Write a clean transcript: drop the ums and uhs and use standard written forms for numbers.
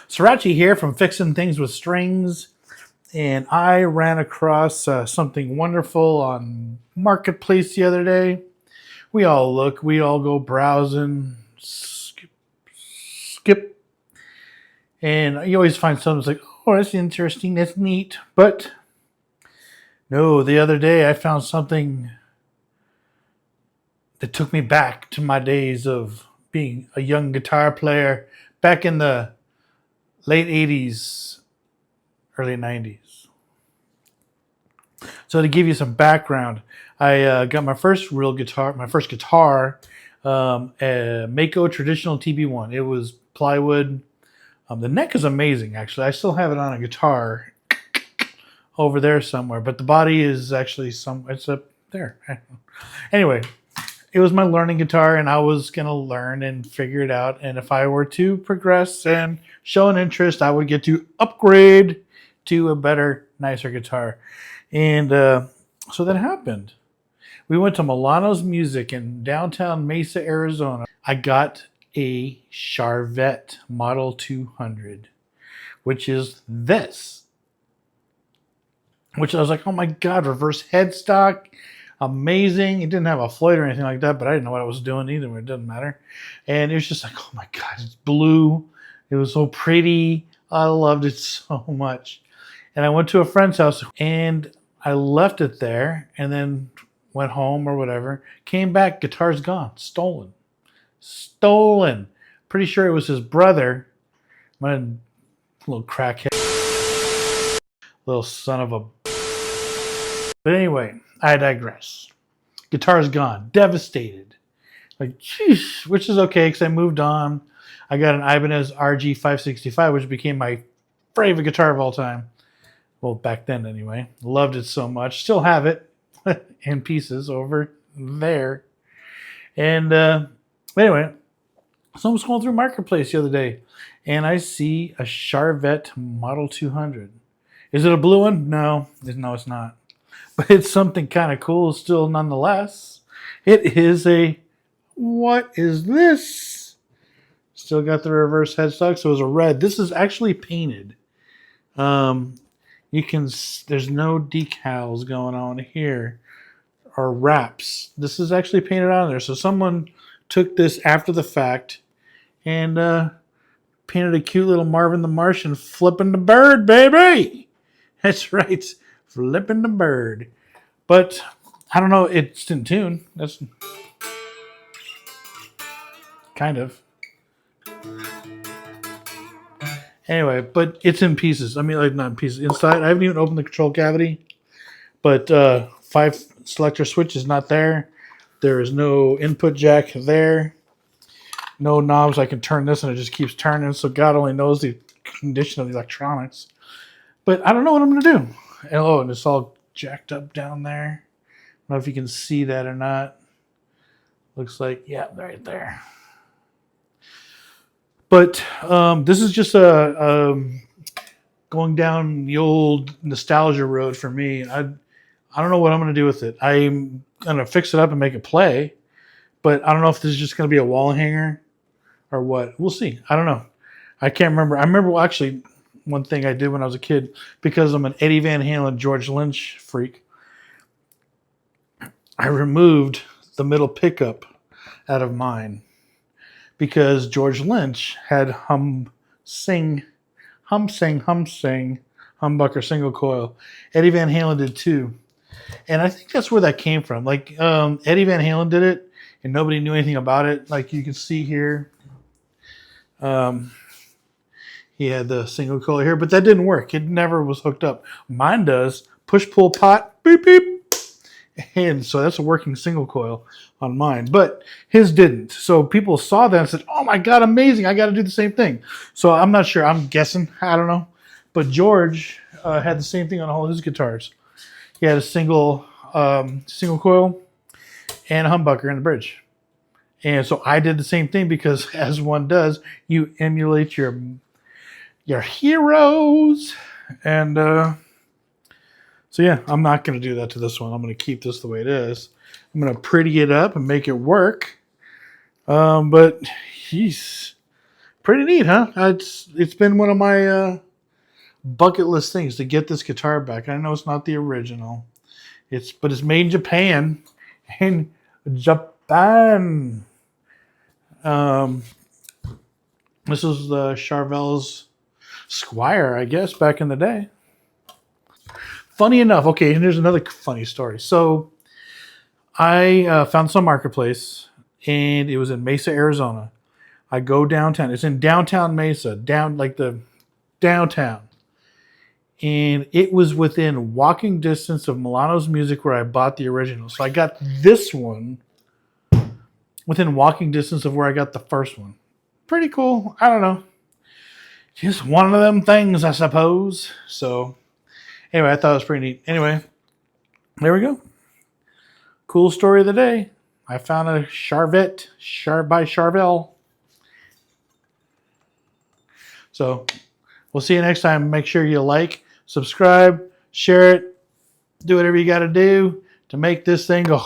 Sriracha here from Fixing Things with Strings, and I ran across something wonderful on Marketplace the other day. We all go browsing, skip, and you always find something that's like, oh, that's interesting, that's neat. But no, the other day I found something that took me back to my days of being a young guitar player back in the late 80s, early 90s. So to give you some background, I got my first guitar, a Mako traditional TB1. It was plywood. The neck is amazing, actually. I still have it on a guitar over there somewhere, but the body is actually it's up there. Anyway, it was my learning guitar, and I was going to learn and figure it out. And if I were to progress and show an interest, I would get to upgrade to a better, nicer guitar. And so that happened. We went to Milano's Music in downtown Mesa, Arizona. I got a Charvette Model 200, which is this. Which I was like, oh my God, reverse headstock. Amazing. It didn't have a Floyd or anything like that, but I didn't know what I was doing either. It doesn't matter. And it was just like, oh my God, it's blue. It was so pretty. I loved it so much. And I went to a friend's house and I left it there and then went home or whatever. Came back, guitar's gone. Stolen. Pretty sure it was his brother. My little crackhead. Little son of a... But anyway, I digress. Guitar's gone. Devastated. Like, geez, which is okay because I moved on. I got an Ibanez RG565, which became my favorite guitar of all time. Well, back then anyway. Loved it so much. Still have it in pieces over there. And anyway, so I was going through Marketplace the other day, and I see a Charvette Model 200. Is it a blue one? No, it's not. But it's something kind of cool still nonetheless. It is a, what is this? Still got the reverse headstock, so it's a red. This is actually painted. There's no decals going on here or wraps. This is actually painted on there. So someone took this after the fact and painted a cute little Marvin the Martian flipping the bird, baby. That's right. Flipping the bird. But I don't know, it's in tune. That's kind of. Anyway, but it's in pieces. I mean, like, not in pieces. Inside, I haven't even opened the control cavity. But 5 selector switch is not there. There is no input jack there. No knobs. I can turn this and it just keeps turning. So God only knows the condition of the electronics. But I don't know what I'm going to do. And it's all jacked up down there. I don't know if you can see that or not. Looks like, yeah, right there. But this is just going down the old nostalgia road for me. I don't know what I'm going to do with it. I'm going to fix it up and make it play. But I don't know if this is just going to be a wall hanger or what. We'll see. I don't know. I can't remember. I remember, well, actually, one thing I did when I was a kid, because I'm an Eddie Van Halen, George Lynch freak, I removed the middle pickup out of mine because George Lynch had humbucker single coil. Eddie Van Halen did too. And I think that's where that came from. Like Eddie Van Halen did it and nobody knew anything about it. Like you can see here. He had the single coil here, but that didn't work. It never was hooked up. Mine does. Push, pull, pot, beep, beep. And so that's a working single coil on mine. But his didn't. So people saw that and said, oh my God, amazing. I got to do the same thing. So I'm not sure. I'm guessing. I don't know. But George had the same thing on all his guitars. He had a single coil and a humbucker in the bridge. And so I did the same thing because, as one does, you emulate your heroes. And so yeah, I'm not going to do that to this one. I'm going to keep this the way it is. I'm going to pretty it up and make it work. But Pretty neat, huh? It's been one of my bucket list things to get this guitar back. I know it's not the original. But it's made in Japan. In Japan. This is the Charvel's Squire, I guess, back in the day. Funny enough, okay, and here's another funny story. So I found some marketplace, and it was in Mesa, Arizona. I go downtown. It's in downtown Mesa, down like the downtown. And it was within walking distance of Milano's Music where I bought the original. So I got this one within walking distance of where I got the first one. Pretty cool. I don't know. Just one of them things, I suppose. So anyway, I thought it was pretty neat. Anyway, there we go. Cool story of the day. I found a Charvet by Charvel. So we'll see you next time. Make sure you like, subscribe, share it, do whatever you got to do to make this thing go.